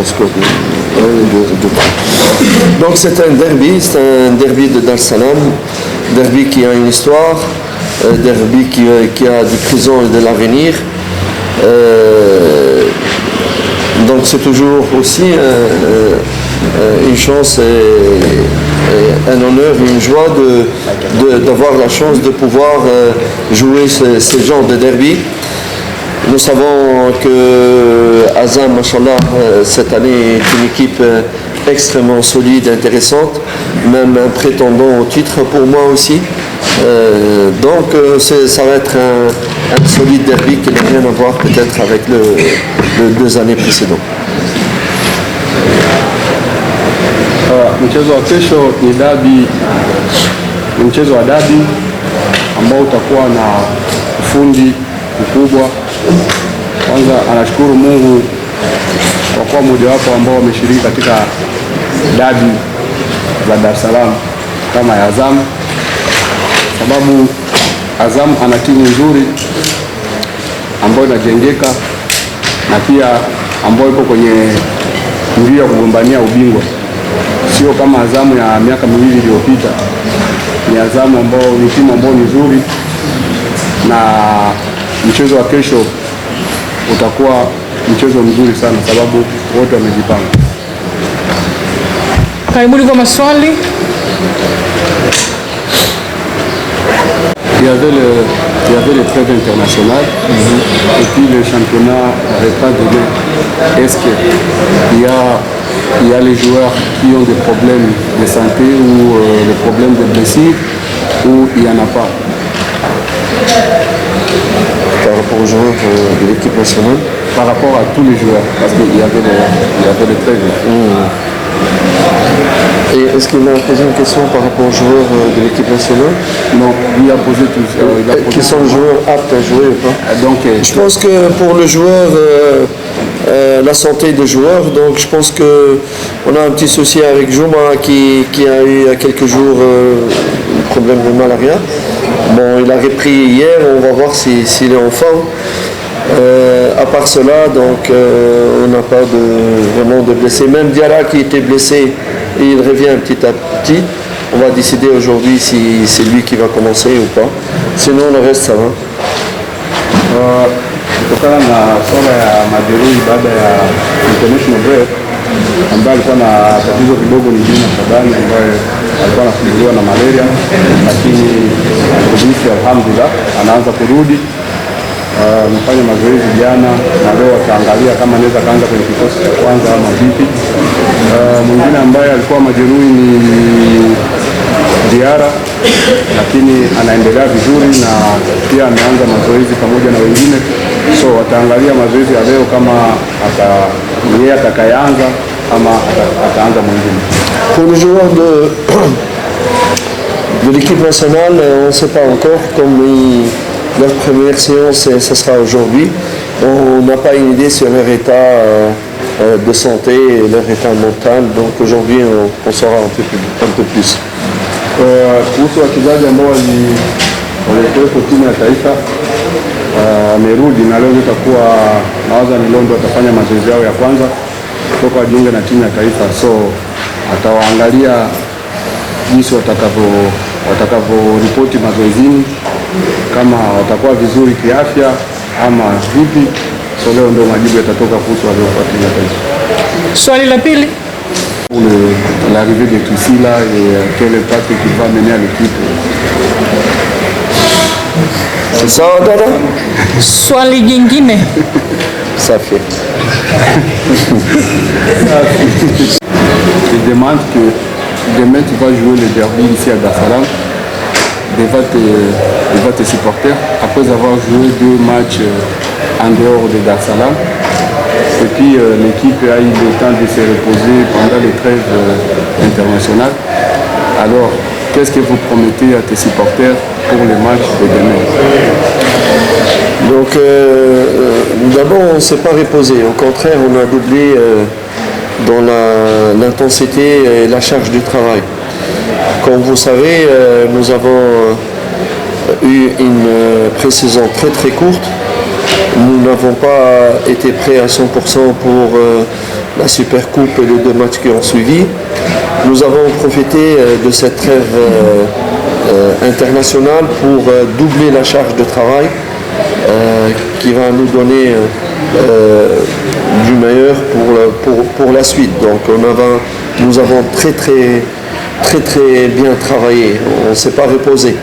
le score de 3. Donc c'est un derby de Dar es Salaam, derby qui a une histoire, derby qui a du présent et de l'avenir. Donc c'est toujours aussi une chance et un honneur, une joie d'avoir la chance de pouvoir jouer ce genre de derby. Nous savons que Azam, machallah, cette année est une équipe extrêmement solide, intéressante, même un prétendant au titre pour moi aussi. Donc ça va être un solide derby qui n'a rien à voir peut-être avec les 2 années précédentes. Mchezo wa kesho ni dabi, ni mchezo wa dabi ambao utakuwa na ufundi mkubwa. Kwanza anashukuru Mungu kwa kuwa mojawapo ambao wameshiriki katika dabi za Dar es Salaam kama ya Azam, sababu Azam ana timu nzuri ambayo inajengeka na pia ambayo ipo kwenye mbio ya kugombania ubingwa. Sio kama Azamu ya miaka miwili iliyopita. Ni Azamu ambao ni timu ambayo ni nzuri, na mchezo wa kesho utakuwa mchezo mzuri sana sababu wote wamejipanga. Karibuni kwa maswali. Il y avait les trêves internationales et puis le championnat n'avait pas donné. Est-ce qu'il y a les joueurs qui ont des problèmes de santé ou des problèmes de blessures ou il n'y en a pas? Par rapport aux joueurs de l'équipe nationale? Par rapport à tous les joueurs, parce qu'il y avait les trêves. Et est-ce qu'il m'a posé une question par rapport aux joueurs de l'équipe nationale? Non, il a posé tout ça. Qui sont les joueurs aptes à jouer ou pas? Je pense que pour le joueur, la santé des joueurs, donc je pense qu'on a un petit souci avec Jouma qui a eu il y a quelques jours un problème de malaria. Bon, il a repris hier, on va voir s'il est en forme. À part cela, donc on n'a pas vraiment de blessés. Même Diarra qui était blessé, et il revient petit à petit. On va décider aujourd'hui si c'est lui qui va commencer ou pas. Sinon le reste ça va. Kutokana na swala ya majeruhi baada ya international break ambaye alikuwa na tatizo kidogo ni Juma Shabani ambaye alikuwa anasumbuliwa na malaria, lakini kudisi alhamdulillah anaanza kurudi. Amefanya mazoezi jana na leo ataangalia kama anaweza kaanza kwenye kikosi cha kwanza ama vipi. Mwingine ambaye alikuwa majeruhi ni Diarra, lakini anaendelea vizuri na pia ameanza mazoezi pamoja na wengine. So wataangalia mazoezi ya leo kama yeye atakayeanza ama ataanza mwingine. Pour les joueurs de l'équipe nationale, on ne sait pas encore comme leur première séance, ce sera aujourd'hui. On n'a pas une idée sur leur état de santé et leur état mental. Donc aujourd'hui, on saura un peu plus. Kuhusu wachezaji ambao walikuwepo timu ya taifa amerudi na leo itakuwa nawaza ni Londo atafanya mazoezi yao ya kwanza kutoka wajiunge na timu ya taifa. So atawaangalia jinsi watakavyoripoti mazoezini, kama watakuwa vizuri kiafya ama vipi. So leo ndio majibu yatatoka kuhusu waliofuata timu ya taifa. Swali la pili. L'arrivée de Tuisila et quel impact il va mener à l'équipe. C'est ça, Dada? Swali jingine. Ça fait. Je demande que demain tu vas jouer le derby ici à Dar es Salaam devant tes supporters après avoir joué 2 matchs en dehors de Dar es Salaam. Et puis l'équipe a eu le temps de se reposer pendant les trêves internationales. Alors, qu'est-ce que vous promettez à tes supporters pour le match de demain? Donc, d'abord, on ne s'est pas reposé. Au contraire, on a doublé dans l'intensité et la charge du travail. Comme vous savez, nous avons eu une pré-saison très très courte. nous n'avons pas été prêts à 100% pour la Super Coupe et les 2 matchs qui ont suivi. Nous avons profité de cette trêve internationale pour doubler la charge de travail qui va nous donner du meilleur pour la suite. Donc nous avons très bien travaillé, on ne s'est pas reposé.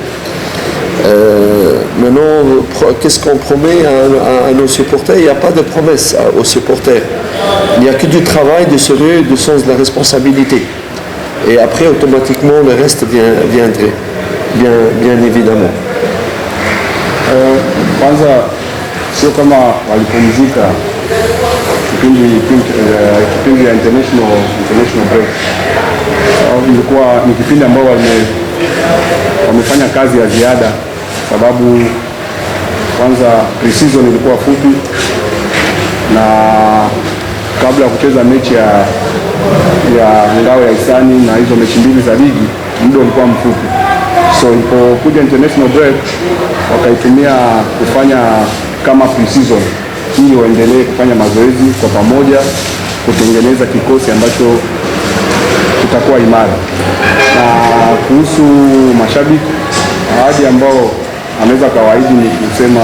Maintenant, qu'est-ce qu'on promet à nos supporters? Il n'y a pas de promesse aux supporters. Il n'y a que du travail, du sérieux et du sens de la responsabilité. Et après, automatiquement, le reste viendrait, bien évidemment. Kwanza sio kama walipumzika kipindi ya international break. Ilikuwa ni kipindi ambao wamefanya kazi ya ziada, sababu kwanza pre-season ilikuwa fupi, na kabla ya kucheza mechi ya ngao ya hisani na hizo mechi mbili za ligi, muda ulikuwa mfupi. So ilipokuja international break wakaitumia kufanya kama pre-season ili waendelee kufanya mazoezi kwa pamoja, kutengeneza kikosi ambacho kitakuwa imara. Na kuhusu mashabiki, ahadi ambao anaweza kawaidi ni kusema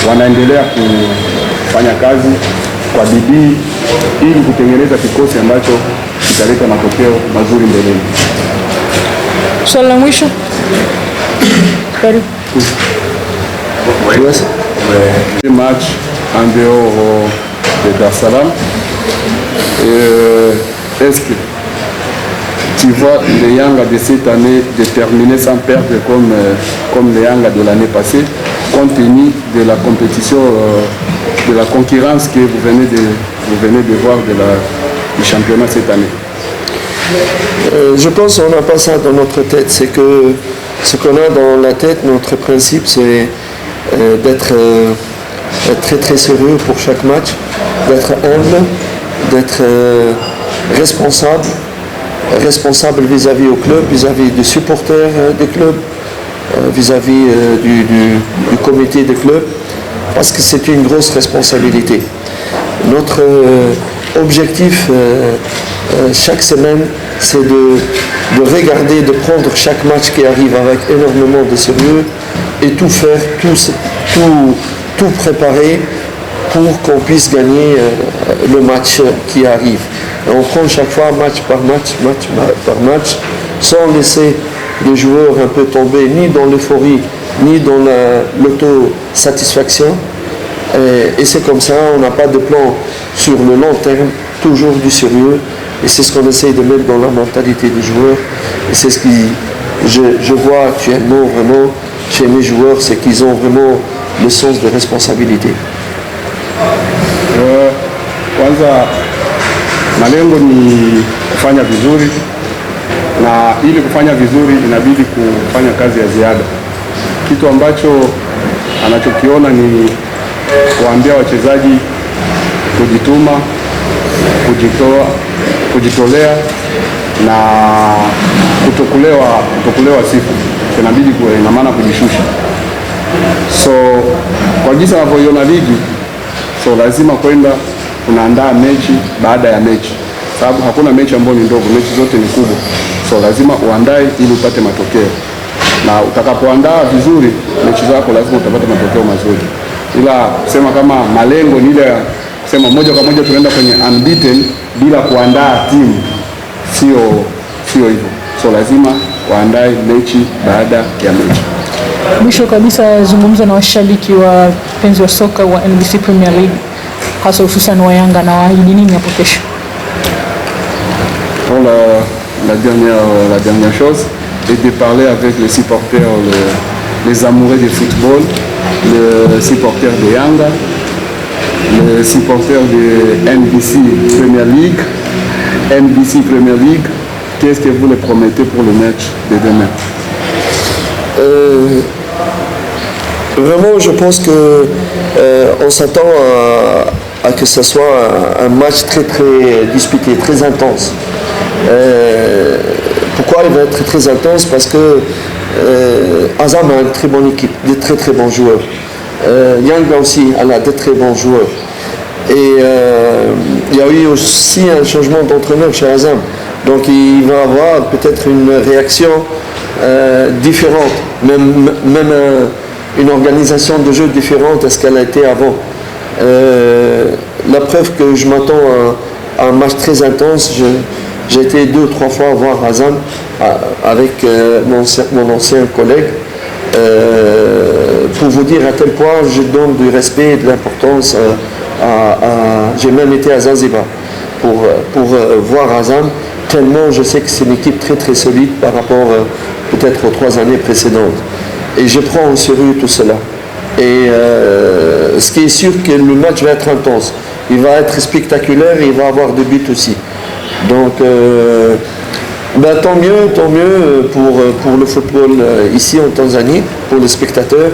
wanaendelea kufanya kazi kwa bidii ili kutengeneza kikosi ambacho kitaleta matokeo mazuri mbeleni. Swali la mwisho. Karibu. Yes. Match en dehors de Dar es Salaam. Est-ce que tu vois les Yanga de cette année déterminés sans perdre comme les Yanga de l'année passée, compte tenu de la compétition, de la concurrence que vous venez de voir du championnat cette année? Je pense qu'on n'a pas ça dans notre tête. C'est que ce qu'on a dans la tête, notre principe, c'est d'être très sérieux pour chaque match, d'être humble, d'être responsable vis-à-vis au club, vis-à-vis des supporters des clubs, vis-à-vis du comité des clubs, parce que c'est une grosse responsabilité. Notre objectif chaque semaine, c'est de regarder, de prendre chaque match qui arrive avec énormément de sérieux et tout faire, tout préparer pour qu'on puisse gagner le match qui arrive. Et on prend chaque fois match par match, sans laisser les joueurs un peu tomber ni dans l'euphorie, ni dans l'autosatisfaction. Et c'est comme ça, on n'a pas de plan sur le long terme, toujours du sérieux. Et c'est ce qu'on essaye de mettre dans la mentalité des joueurs. Et c'est ce que je vois actuellement vraiment chez mes joueurs, c'est qu'ils ont vraiment le sens de responsabilité. Kwanza malengo ni kufanya vizuri, na ili kufanya vizuri inabidi kufanya kazi ya ziada. Kitu ambacho anachokiona ni kuambia wachezaji kujituma, kujitolea na kutokulewa sifa. Inabidi ina maana kujishusha. So kwa jinsi wanavyoiona ligi, so lazima kwenda unaandaa mechi baada ya mechi, sababu hakuna mechi ambayo ni ndogo, mechi zote ni kubwa. So lazima uandae ili upate matokeo, na utakapoandaa vizuri mechi zako lazima utapata matokeo mazuri. Ila kusema kama malengo ni ile kusema moja kwa moja tunaenda kwenye unbeaten bila kuandaa timu, sio hivyo. So lazima waandae mechi baada ya mechi. Mwisho kabisa, zungumza na washabiki wa penzi wa soka wa NBC Premier League, hasa hususan wa Yanga, na waahidi nini hapo kesho? Pour la dernière chose est de parler avec les supporters, les amoureux du football, les supporters de Yanga, les supporters de NBC Premier League. Qu'est-ce que vous les promettez pour le match de demain? Vraiment, je pense que on s'attend à que ce soit un match très disputé, très intense. Pourquoi il va être très intense? Parce que Azam a une très bonne équipe, des très bons joueurs. Yanga aussi, elle a de très bons joueurs. Et il y a eu aussi un changement d'entraîneur chez Azam. Donc il va avoir peut-être une réaction différente, même une organisation de jeu différente à ce qu'elle a été avant. La preuve que je m'attends à un match très intense. J'ai été 2 ou 3 fois voir Azam avec mon ancien collègue pour vous dire à quel point je donne du respect et de l'importance j'ai même été à Zanzibar pour voir Azam, tellement je sais que c'est une équipe très très solide par rapport peut-être aux 3 années précédentes. Et je prends au sérieux tout cela. Et ce qui est sûr que le match va être intense. Il va être spectaculaire et il va avoir des buts aussi. Donc tant mieux pour le football ici en Tanzanie, pour les spectateurs.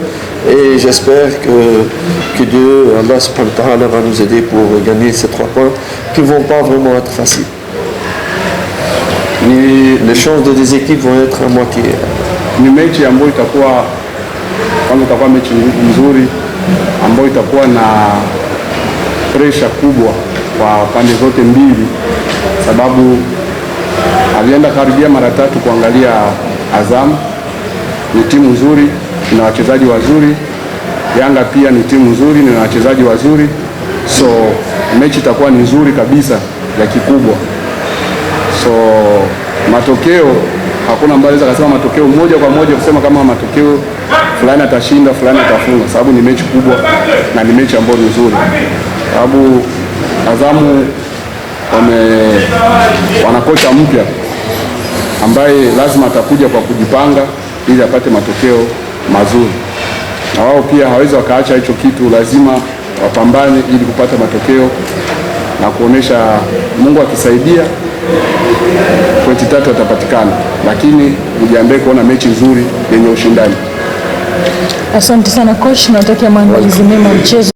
Et j'espère que Dieu, Allah subhanahu wa ta'ala, va nous aider pour gagner ces 3 points qui ne vont pas vraiment être faciles. Les chances des équipes vont être à moitié. Ni mechi ambayo itakuwa mechi nzuri ambayo itakuwa na pressure kubwa kwa pande zote mbili, sababu alienda karibia mara 3 kuangalia Azam. Ni timu nzuri na wachezaji wazuri. Yanga pia ni timu nzuri na wachezaji wazuri, so mechi itakuwa ni nzuri kabisa ya kikubwa. So matokeo hakuna ambaye anaweza kusema matokeo moja kwa moja kusema kama matokeo fulani atashinda fulani atafunga, sababu ni mechi kubwa na ni mechi ambayo ni nzuri, sababu Azamu wana kocha mpya ambaye lazima atakuja kwa kujipanga ili apate matokeo mazuri, na wao pia hawezi wakaacha hicho kitu, lazima wapambane ili kupata matokeo na kuonesha Mungu akisaidia pointi 3 watapatikana, lakini mjiandae kuona mechi nzuri yenye ushindani. Asante sana coach, natakia maandalizi mema mchezo.